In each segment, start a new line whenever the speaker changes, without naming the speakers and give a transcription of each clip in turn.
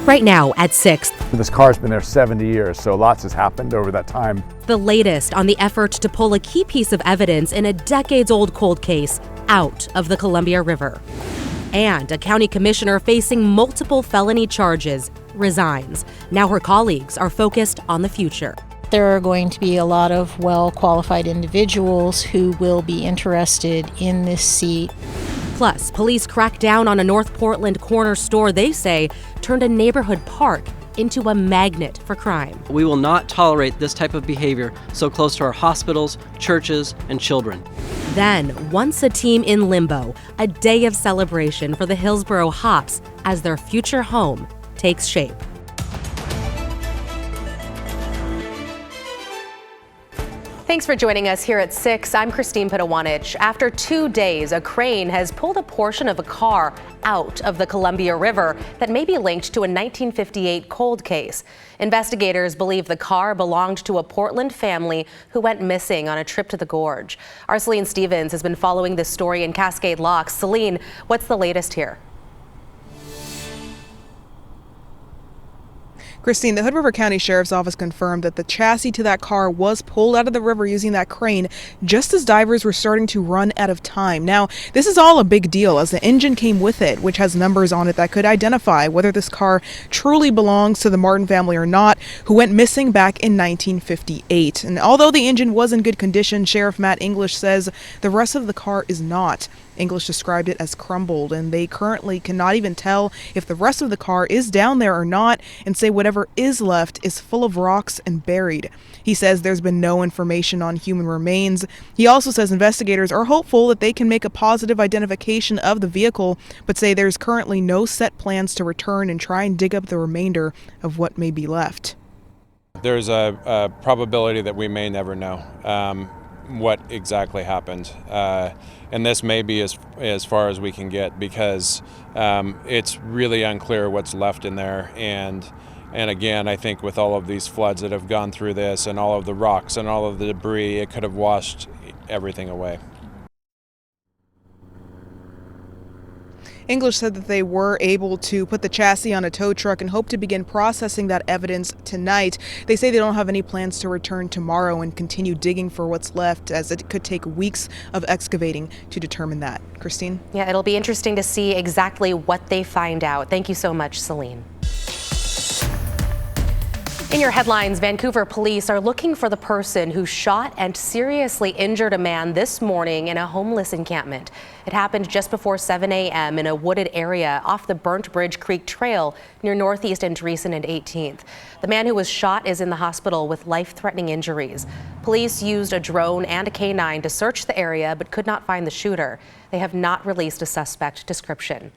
Right now at 6.
This car's been there 70 years, so lots has happened over that time.
The latest on the effort to pull a key piece of evidence in a decades-old cold case out of the Columbia River. And a county commissioner facing multiple felony charges resigns. Now her colleagues are focused on the future.
There are going to be a lot of well-qualified individuals who will be interested in this seat.
Plus, police crack down on a North Portland corner store they say turned a neighborhood park into a magnet for crime.
We will not tolerate this type of behavior so close to our hospitals, churches, and children.
Then, once a team in limbo, a day of celebration for the Hillsboro Hops as their future home takes shape. Thanks for joining us here at 6. I'm Christine Pitawanich. After 2 days, a crane has pulled a portion of a car out of the Columbia River that may be linked to a 1958 cold case. Investigators believe the car belonged to a Portland family who went missing on a trip to the gorge. Our Celine Stevens has been following this story in Cascade Locks. Celine, what's the latest here?
Christine, the Hood River County Sheriff's Office confirmed that the chassis to that car was pulled out of the river using that crane just as divers were starting to run out of time. Now, this is all a big deal as the engine came with it, which has numbers on it that could identify whether this car truly belongs to the Martin family or not, who went missing back in 1958. And although the engine was in good condition, Sheriff Matt English says the rest of the car is not. English described it as crumbled, and they currently cannot even tell if the rest of the car is down there or not, and say whatever is left is full of rocks and buried. He says there's been no information on human remains. He also says investigators are hopeful that they can make a positive identification of the vehicle, but say there's currently no set plans to return and try and dig up the remainder of what may be left.
There's a probability that we may never know what exactly happened. And this may be as far as we can get because it's really unclear what's left in there. And again, I think with all of these floods that have gone through this and all of the rocks and all of the debris, it could have washed everything away.
English said that they were able to put the chassis on a tow truck and hope to begin processing that evidence tonight. They say they don't have any plans to return tomorrow and continue digging for what's left, as it could take weeks of excavating to determine that. Christine?
Yeah, it'll be interesting to see exactly what they find out. Thank you so much, Celine. In your headlines, Vancouver police are looking for the person who shot and seriously injured a man this morning in a homeless encampment. It happened just before 7 a.m. in a wooded area off the Burnt Bridge Creek Trail near Northeast Andreessen and 18th. The man who was shot is in the hospital with life-threatening injuries. Police used a drone and a canine to search the area but could not find the shooter. They have not released a suspect description.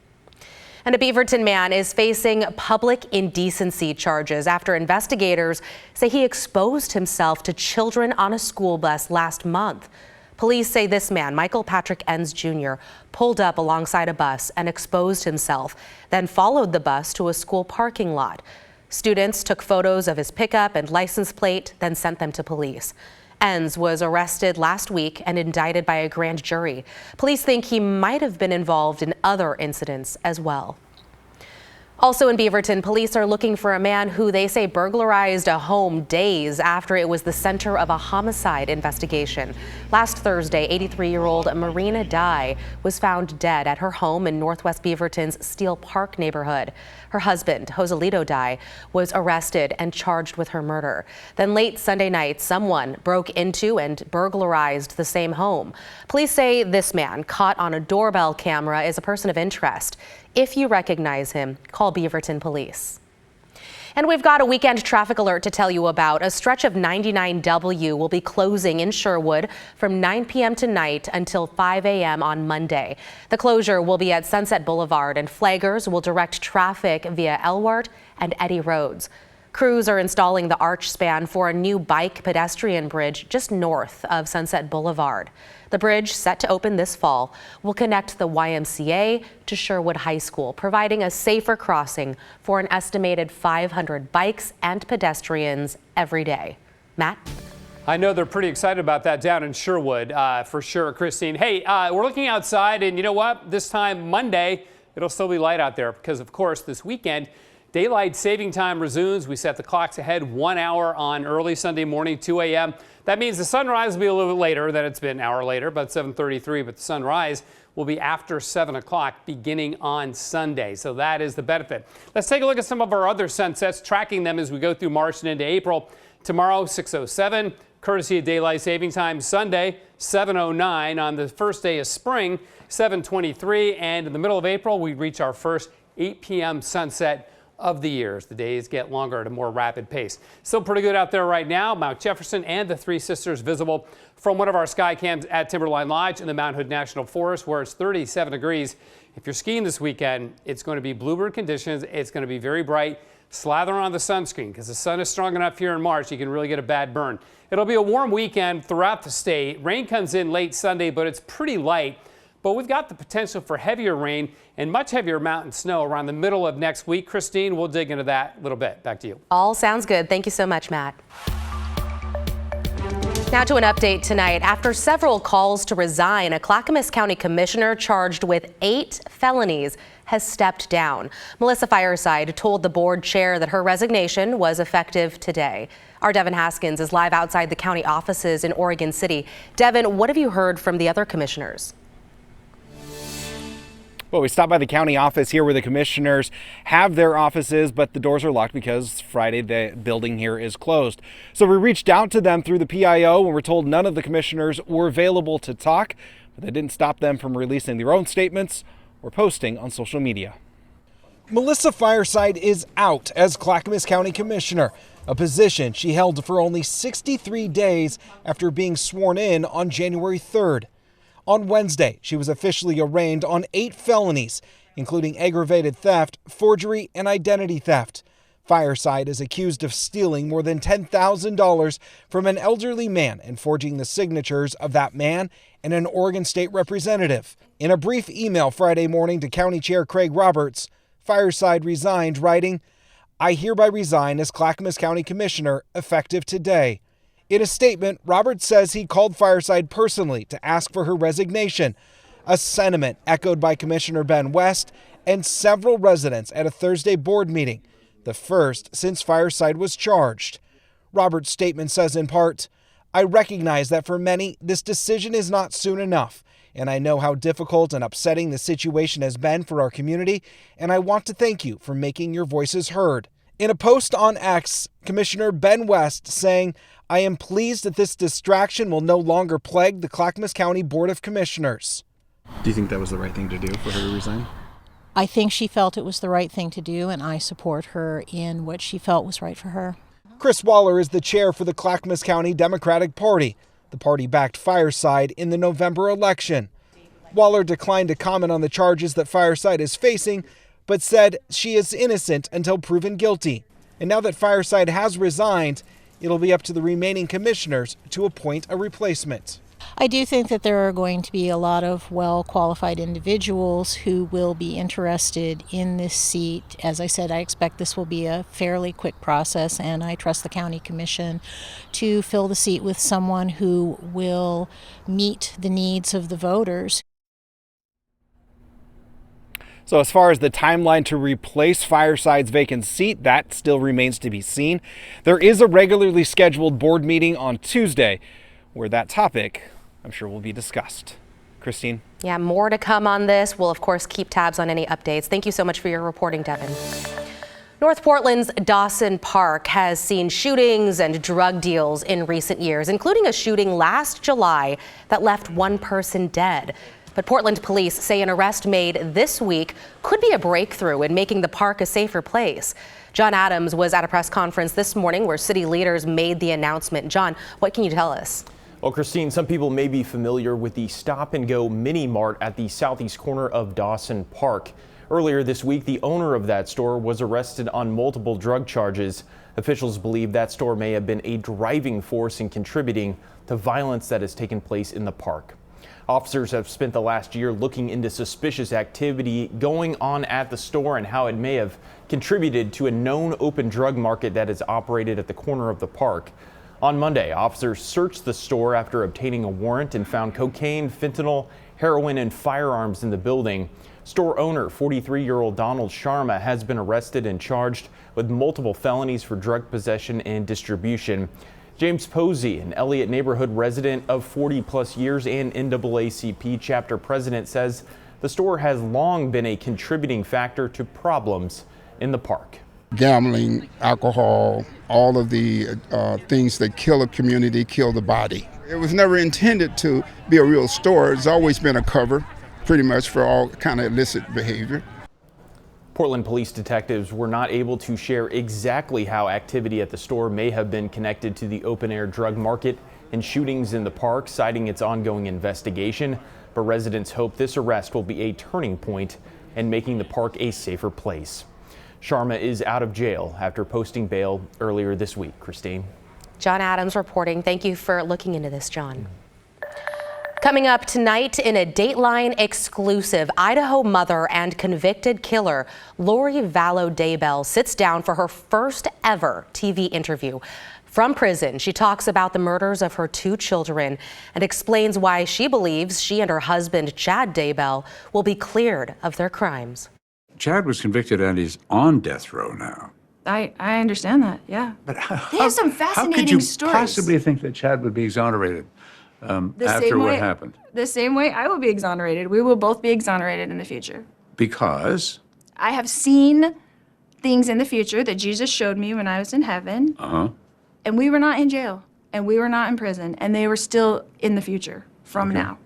And a Beaverton man is facing public indecency charges after investigators say he exposed himself to children on a school bus last month. Police say this man, Michael Patrick Enns Jr., pulled up alongside a bus and exposed himself, then followed the bus to a school parking lot. Students took photos of his pickup and license plate, then sent them to police. Enns was arrested last week and indicted by a grand jury. Police think he might have been involved in other incidents as well. Also in Beaverton, police are looking for a man who they say burglarized a home days after it was the center of a homicide investigation. Last Thursday, 83-year-old Marina Dye was found dead at her home in Northwest Beaverton's Steel Park neighborhood. Her husband, Joselito Dye, was arrested and charged with her murder. Then late Sunday night, someone broke into and burglarized the same home. Police say this man, caught on a doorbell camera, is a person of interest. If you recognize him, call Beaverton Police. And we've got a weekend traffic alert to tell you about. A stretch of 99W will be closing in Sherwood from 9 p.m. tonight until 5 a.m. on Monday. The closure will be at Sunset Boulevard, and flaggers will direct traffic via Elwart and Eddy Roads. Crews are installing the arch span for a new bike pedestrian bridge just north of Sunset Boulevard. The bridge, set to open this fall, will connect the YMCA to Sherwood High School, providing a safer crossing for an estimated 500 bikes and pedestrians every day. Matt?
I know they're pretty excited about that down in Sherwood, for sure, Christine. Hey, we're looking outside, and you know what? This time Monday, it'll still be light out there because, of course, this weekend Daylight saving time resumes. We set the clocks ahead 1 hour on early Sunday morning, 2 a.m. That means the sunrise will be a little bit later than it's been an hour later, about 7:33, but the sunrise will be after 7 o'clock beginning on Sunday. So that is the benefit. Let's take a look at some of our other sunsets, tracking them as we go through March and into April. Tomorrow, 6:07, courtesy of daylight saving time. Sunday, 7:09 on the first day of spring, 7:23. And in the middle of April, we reach our first 8 p.m. sunset of the year as the days get longer at a more rapid pace. Still pretty good out there right now. Mount Jefferson and the Three Sisters visible from one of our sky cams at Timberline Lodge in the Mount Hood National Forest, where it's 37 degrees. If you're skiing this weekend, it's going to be bluebird conditions. It's going to be very bright. Slather on the sunscreen because the sun is strong enough here in March you can really get a bad burn. It'll be a warm weekend throughout the state. Rain comes in late Sunday, but it's pretty light. But we've got the potential for heavier rain and much heavier mountain snow around the middle of next week. Christine, we'll dig into that a little bit. Back to you.
All sounds good. Thank you so much, Matt. Now to an update tonight. After several calls to resign, a Clackamas County commissioner charged with 8 felonies has stepped down. Melissa Fireside told the board chair that her resignation was effective today. Our Devin Haskins is live outside the county offices in Oregon City. Devin, what have you heard from the other commissioners?
Well, we stopped by the county office here where the commissioners have their offices, but the doors are locked because Friday the building here is closed. So we reached out to them through the PIO and we're told none of the commissioners were available to talk, but that didn't stop them from releasing their own statements or posting on social media. Melissa Fireside is out as Clackamas County Commissioner, a position she held for only 63 days after being sworn in on January 3rd. On Wednesday, she was officially arraigned on 8 felonies, including aggravated theft, forgery, and identity theft. Fireside is accused of stealing more than $10,000 from an elderly man and forging the signatures of that man and an Oregon State representative. In a brief email Friday morning to County Chair Craig Roberts, Fireside resigned, writing, "I hereby resign as Clackamas County Commissioner effective today." In a statement, Roberts says he called Fireside personally to ask for her resignation, a sentiment echoed by Commissioner Ben West and several residents at a Thursday board meeting, the first since Fireside was charged. Roberts' statement says in part, "I recognize that for many, this decision is not soon enough, and I know how difficult and upsetting the situation has been for our community, and I want to thank you for making your voices heard." In a post on X, Commissioner Ben West saying, "I am pleased that this distraction will no longer plague the Clackamas County Board of Commissioners."
Do you think that was the right thing to do for her to resign?
I think she felt it was the right thing to do, and I support her in what she felt was right for her.
Chris Waller is the chair for the Clackamas County Democratic Party. The party backed Fireside in the November election. Waller declined to comment on the charges that Fireside is facing, but said she is innocent until proven guilty. And now that Fireside has resigned, it'll be up to the remaining commissioners to appoint a replacement.
I do think that there are going to be a lot of well-qualified individuals who will be interested in this seat. As I said, I expect this will be a fairly quick process, and I trust the county commission to fill the seat with someone who will meet the needs of the voters.
So as far as the timeline to replace Fireside's vacant seat, that still remains to be seen. There is a regularly scheduled board meeting on Tuesday where that topic, I'm sure, will be discussed. Christine?
Yeah, more to come on this. We'll, of course, keep tabs on any updates. Thank you so much for your reporting, Devin. North Portland's Dawson Park has seen shootings and drug deals in recent years, including a shooting last July that left one person dead. But Portland police say an arrest made this week could be a breakthrough in making the park a safer place. John Adams was at a press conference this morning where city leaders made the announcement. John, what can you tell us?
Well, Christine, some people may be familiar with the Stop and Go Mini Mart at the southeast corner of Dawson Park. Earlier this week, the owner of that store was arrested on multiple drug charges. Officials believe that store may have been a driving force in contributing to violence that has taken place in the park. Officers have spent the last year looking into suspicious activity going on at the store and how it may have contributed to a known open drug market that is operated at the corner of the park. On Monday, officers searched the store after obtaining a warrant and found cocaine, fentanyl, heroin, and firearms in the building. Store owner, 43-year-old Donald Sharma, has been arrested and charged with multiple felonies for drug possession and distribution. James Posey, an Elliott neighborhood resident of 40-plus years and NAACP chapter president, says the store has long been a contributing factor to problems in the park.
Gambling, alcohol, all of the things that kill a community, kill the body. It was never intended to be a real store. It's always been a cover, pretty much, for all kind of illicit behavior.
Portland police detectives were not able to share exactly how activity at the store may have been connected to the open-air drug market and shootings in the park, citing its ongoing investigation. But residents hope this arrest will be a turning point in making the park a safer place. Sharma is out of jail after posting bail earlier this week. Christine.
John Adams reporting. Thank you for looking into this, John. Coming up tonight in a Dateline exclusive, Idaho mother and convicted killer Lori Vallow Daybell sits down for her first ever TV interview. From prison, she talks about the murders of her 2 children and explains why she believes she and her husband, Chad Daybell, will be cleared of their crimes.
Chad was convicted and he's on death row now.
I understand that, yeah.
But
They have some fascinating stories.
How could you possibly think that Chad would be exonerated after what happened?
The same way I will be exonerated. We will both be exonerated in the future.
Because?
I have seen things in the future that Jesus showed me when I was in heaven. And we were not in jail. And we were not in prison. And they were still in the future from now.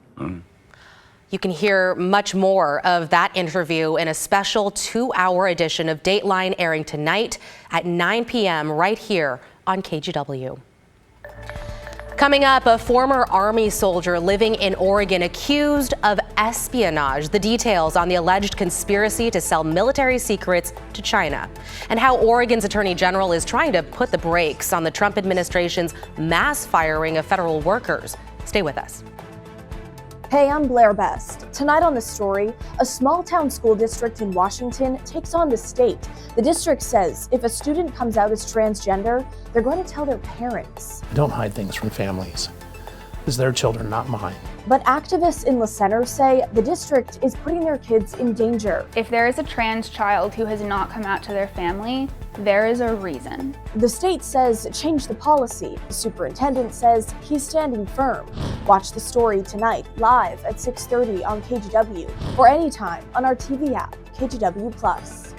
You can hear much more of that interview in a special 2-hour edition of Dateline airing tonight at 9 p.m. right here on KGW. Coming up, a former Army soldier living in Oregon accused of espionage. The details on the alleged conspiracy to sell military secrets to China, and how Oregon's Attorney General is trying to put the brakes on the Trump administration's mass firing of federal workers. Stay with us.
Hey, I'm Blair Best. Tonight on The Story, a small-town school district in Washington takes on the state. The district says if a student comes out as transgender, they're going to tell their parents.
Don't hide things from families. It's their children, not mine.
But activists in La Center say the district is putting their kids in danger.
If there is a trans child who has not come out to their family, there is a reason.
The state says change the policy. The superintendent says he's standing firm. Watch The Story tonight, live at 6:30 on KGW, or anytime on our TV app, KGW+.